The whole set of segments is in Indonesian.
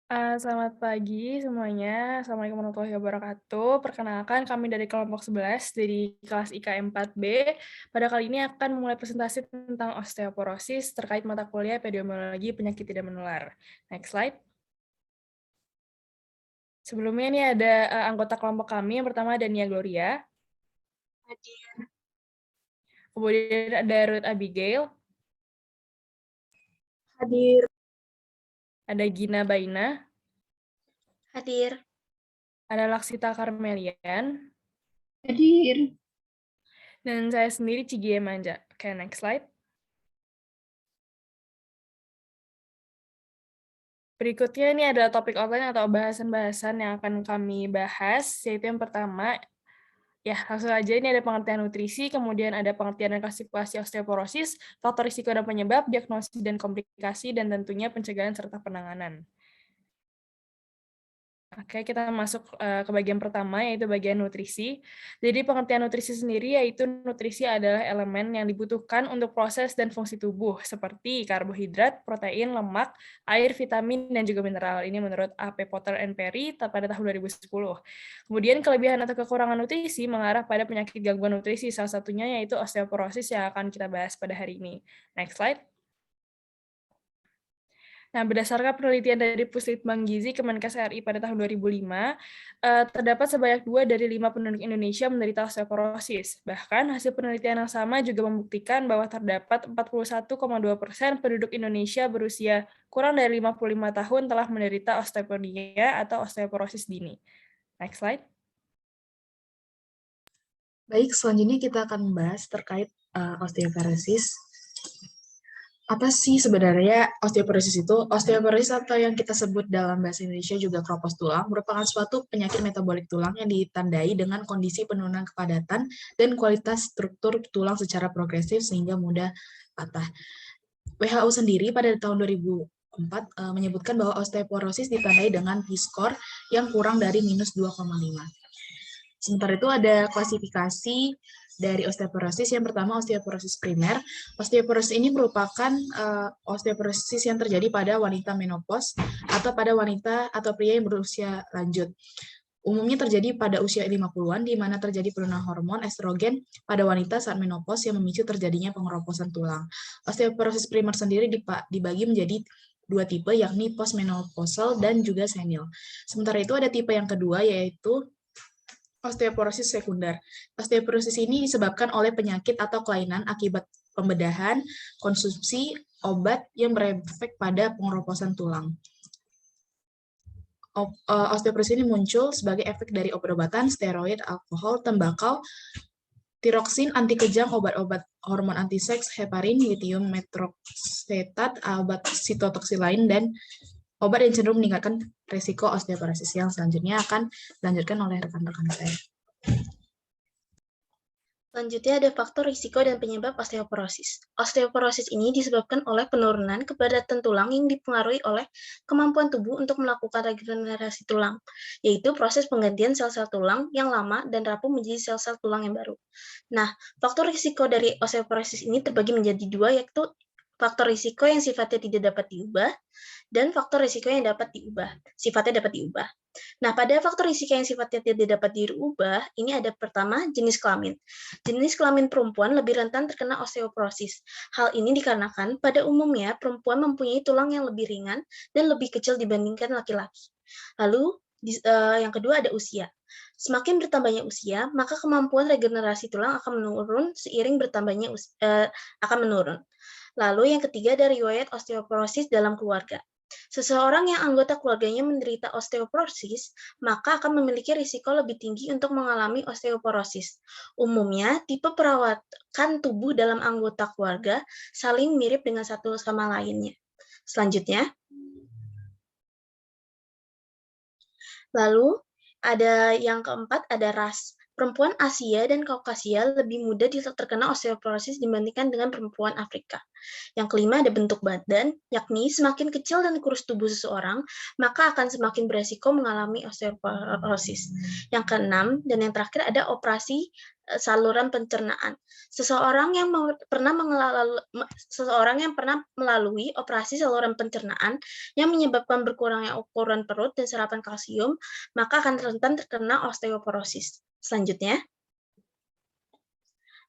Selamat pagi semuanya. Assalamualaikum warahmatullahi wabarakatuh. Perkenalkan kami dari kelompok 11 dari kelas IKM 4B. Pada kali ini akan memulai presentasi tentang osteoporosis terkait mata kuliah epidemiologi penyakit tidak menular. Next slide. Sebelumnya ini ada anggota kelompok kami. Yang pertama ada Nia Gloria. Hadir. Kemudian ada Ruth Abigail. Hadir. Ada Gina Baina. Hadir. Ada Laksita Karmelian. Hadir. Dan saya sendiri Cigie Manja. Oke, next slide. Berikutnya ini adalah topik outline atau bahasan-bahasan yang akan kami bahas, yaitu yang pertama, ya langsung aja ini ada pengertian nutrisi, kemudian ada pengertian dan klasifikasi osteoporosis, faktor risiko dan penyebab, diagnosis dan komplikasi, dan tentunya pencegahan serta penanganan. Oke, kita masuk ke bagian pertama, yaitu bagian nutrisi. Jadi pengertian nutrisi sendiri yaitu nutrisi adalah elemen yang dibutuhkan untuk proses dan fungsi tubuh, seperti karbohidrat, protein, lemak, air, vitamin, dan juga mineral. Ini menurut A.P. Potter and Perry pada tahun 2010. Kemudian kelebihan atau kekurangan nutrisi mengarah pada penyakit gangguan nutrisi, salah satunya yaitu osteoporosis yang akan kita bahas pada hari ini. Next slide. Nah, berdasarkan penelitian dari Puslitbang Gizi Kemenkes RI pada tahun 2005, terdapat sebanyak 2 dari 5 penduduk Indonesia menderita osteoporosis. Bahkan, hasil penelitian yang sama juga membuktikan bahwa terdapat 41,2% penduduk Indonesia berusia kurang dari 55 tahun telah menderita osteopenia atau osteoporosis dini. Next slide. Baik, selanjutnya kita akan membahas terkait osteoporosis. Apa sih sebenarnya osteoporosis itu? Osteoporosis atau yang kita sebut dalam bahasa Indonesia juga keropos tulang merupakan suatu penyakit metabolik tulang yang ditandai dengan kondisi penurunan kepadatan dan kualitas struktur tulang secara progresif sehingga mudah patah. WHO sendiri pada tahun 2004 menyebutkan bahwa osteoporosis ditandai dengan T-score yang kurang dari minus 2,5. Sementara itu ada klasifikasi dari osteoporosis. Yang pertama osteoporosis primer. Osteoporosis ini merupakan osteoporosis yang terjadi pada wanita menopause atau pada wanita atau pria yang berusia lanjut. Umumnya terjadi pada usia 50-an, di mana terjadi penurunan hormon estrogen pada wanita saat menopause yang memicu terjadinya pengeroposan tulang. Osteoporosis primer sendiri dibagi menjadi dua tipe, yakni postmenopausal dan juga senil. Sementara itu ada tipe yang kedua, yaitu osteoporosis sekunder. Osteoporosis ini disebabkan oleh penyakit atau kelainan akibat pembedahan, konsumsi obat yang berefek pada pengeroposan tulang. Osteoporosis ini muncul sebagai efek dari obat-obatan, steroid, alkohol, tembakau, tiroksin, anti kejang, obat-obat hormon antiseks, heparin, litium metroxetat, obat sitotoksi lain, dan obat yang cenderung meningkatkan risiko osteoporosis. Yang selanjutnya akan dilanjutkan oleh rekan-rekan saya. Selanjutnya ada faktor risiko dan penyebab osteoporosis. Osteoporosis ini disebabkan oleh penurunan kepadatan tulang yang dipengaruhi oleh kemampuan tubuh untuk melakukan regenerasi tulang, yaitu proses penggantian sel-sel tulang yang lama dan rapuh menjadi sel-sel tulang yang baru. Nah, faktor risiko dari osteoporosis ini terbagi menjadi dua, yaitu faktor risiko yang sifatnya tidak dapat diubah dan faktor risiko yang sifatnya dapat diubah. Nah, pada faktor risiko yang sifatnya tidak dapat diubah, ini ada pertama, jenis kelamin. Jenis kelamin perempuan lebih rentan terkena osteoporosis. Hal ini dikarenakan pada umumnya perempuan mempunyai tulang yang lebih ringan dan lebih kecil dibandingkan laki-laki. Lalu, yang kedua ada usia. Semakin bertambahnya usia, maka kemampuan regenerasi tulang akan menurun seiring bertambahnya menurun. Lalu yang ketiga ada riwayat osteoporosis dalam keluarga. Seseorang yang anggota keluarganya menderita osteoporosis, maka akan memiliki risiko lebih tinggi untuk mengalami osteoporosis. Umumnya, tipe perawatan tubuh dalam anggota keluarga saling mirip dengan satu sama lainnya. Selanjutnya, lalu ada yang keempat, ada ras. Perempuan Asia dan Kaukasia lebih mudah terkena osteoporosis dibandingkan dengan perempuan Afrika. Yang kelima ada bentuk badan, yakni semakin kecil dan kurus tubuh seseorang, maka akan semakin beresiko mengalami osteoporosis. Yang keenam dan yang terakhir ada operasi saluran pencernaan. Seseorang yang pernah melalui operasi saluran pencernaan yang menyebabkan berkurangnya ukuran perut dan serapan kalsium, maka akan rentan terkena osteoporosis. Selanjutnya,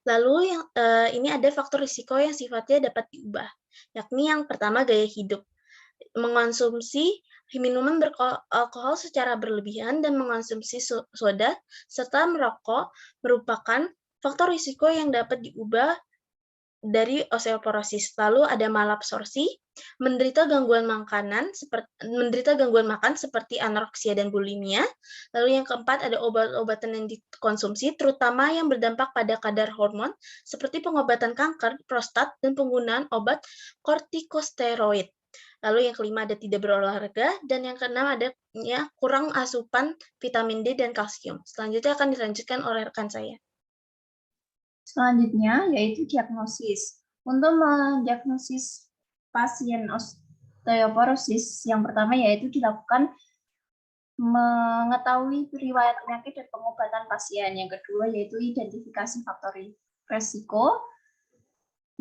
lalu ini ada faktor risiko yang sifatnya dapat diubah, yakni yang pertama gaya hidup. Mengonsumsi minuman beralkohol secara berlebihan dan mengonsumsi soda serta merokok merupakan faktor risiko yang dapat diubah dari osteoporosis. Lalu ada malabsorpsi, menderita gangguan makan seperti anoreksia dan bulimia. Lalu yang keempat ada obat-obatan yang dikonsumsi, terutama yang berdampak pada kadar hormon, seperti pengobatan kanker, prostat, dan penggunaan obat kortikosteroid. Lalu yang kelima ada tidak berolahraga, dan yang keenam ada kurang asupan vitamin D dan kalsium. Selanjutnya akan dilanjutkan oleh rekan saya. Selanjutnya yaitu diagnosis. Untuk mendiagnosis pasien osteoporosis, yang pertama yaitu dilakukan mengetahui riwayat penyakit dan pengobatan pasien. Yang kedua yaitu identifikasi faktor risiko.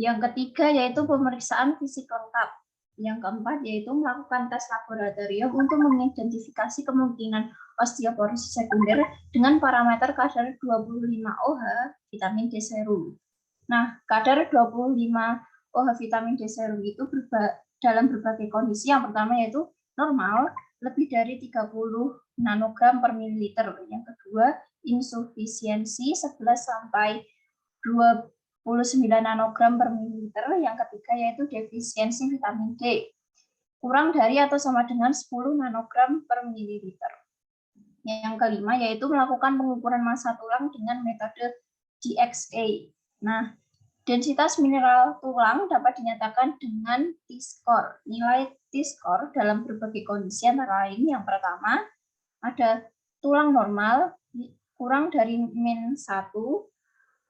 Yang ketiga yaitu pemeriksaan fisik lengkap. Yang keempat yaitu melakukan tes laboratorium untuk mengidentifikasi kemungkinan osteoporosis sekunder dengan parameter kadar 25 OH vitamin D serum. Nah, kadar 25 OH vitamin D serum itu dalam berbagai kondisi. Yang pertama yaitu normal, lebih dari 30 nanogram per mililiter. Yang kedua, insufisiensi 11 sampai 29 nanogram per mililiter. Yang ketiga yaitu defisiensi vitamin D, kurang dari atau sama dengan 10 nanogram per mililiter. Yang kelima yaitu melakukan pengukuran massa tulang dengan metode DXA. Nah, densitas mineral tulang dapat dinyatakan dengan T-score. Nilai T-score dalam berbagai kondisi antara lain yang pertama ada tulang normal kurang dari min 1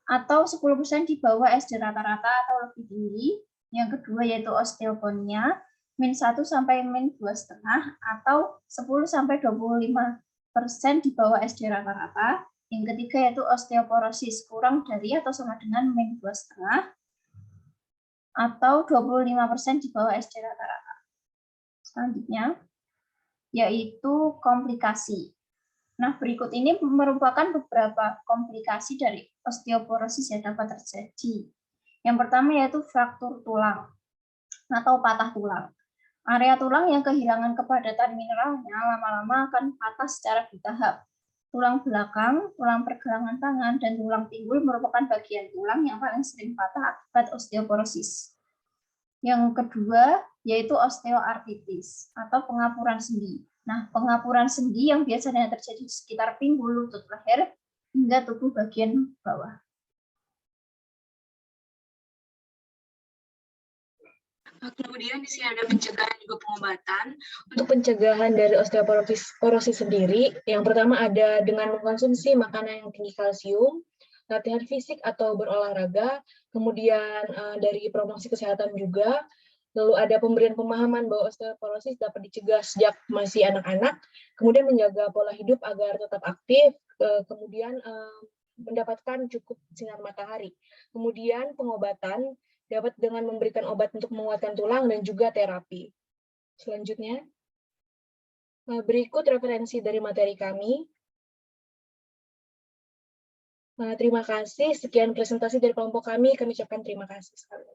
atau 10% di bawah SD rata-rata atau lebih tinggi. Yang kedua yaitu osteoponia, min 1 sampai min 2,5 atau 10 sampai 25% di bawah SD rata-rata. Yang ketiga yaitu osteoporosis, kurang dari atau sama dengan min 2,5 atau 25% di bawah SD rata-rata. Selanjutnya yaitu komplikasi. Nah, berikut ini merupakan beberapa komplikasi dari osteoporosis yang dapat terjadi. Yang pertama yaitu fraktur tulang atau patah tulang. Area tulang yang kehilangan kepadatan mineralnya lama-lama akan patah secara bertahap. Tulang belakang, tulang pergelangan tangan, dan tulang pinggul merupakan bagian tulang yang paling sering patah akibat osteoporosis. Yang kedua yaitu osteoartritis atau pengapuran sendi. Nah, pengapuran sendi yang biasanya terjadi di sekitar pinggul, lutut, leher, hingga tubuh bagian bawah. Kemudian di sini ada pencegahan juga pengobatan. Untuk pencegahan dari osteoporosis sendiri, yang pertama ada dengan mengkonsumsi makanan yang tinggi kalsium, latihan fisik atau berolahraga, kemudian dari promosi kesehatan juga. Lalu ada pemberian pemahaman bahwa osteoporosis dapat dicegah sejak masih anak-anak, kemudian menjaga pola hidup agar tetap aktif, kemudian mendapatkan cukup sinar matahari. Kemudian pengobatan dapat dengan memberikan obat untuk menguatkan tulang dan juga terapi. Selanjutnya, berikut referensi dari materi kami. Terima kasih, sekian presentasi dari kelompok kami ucapkan terima kasih sekali.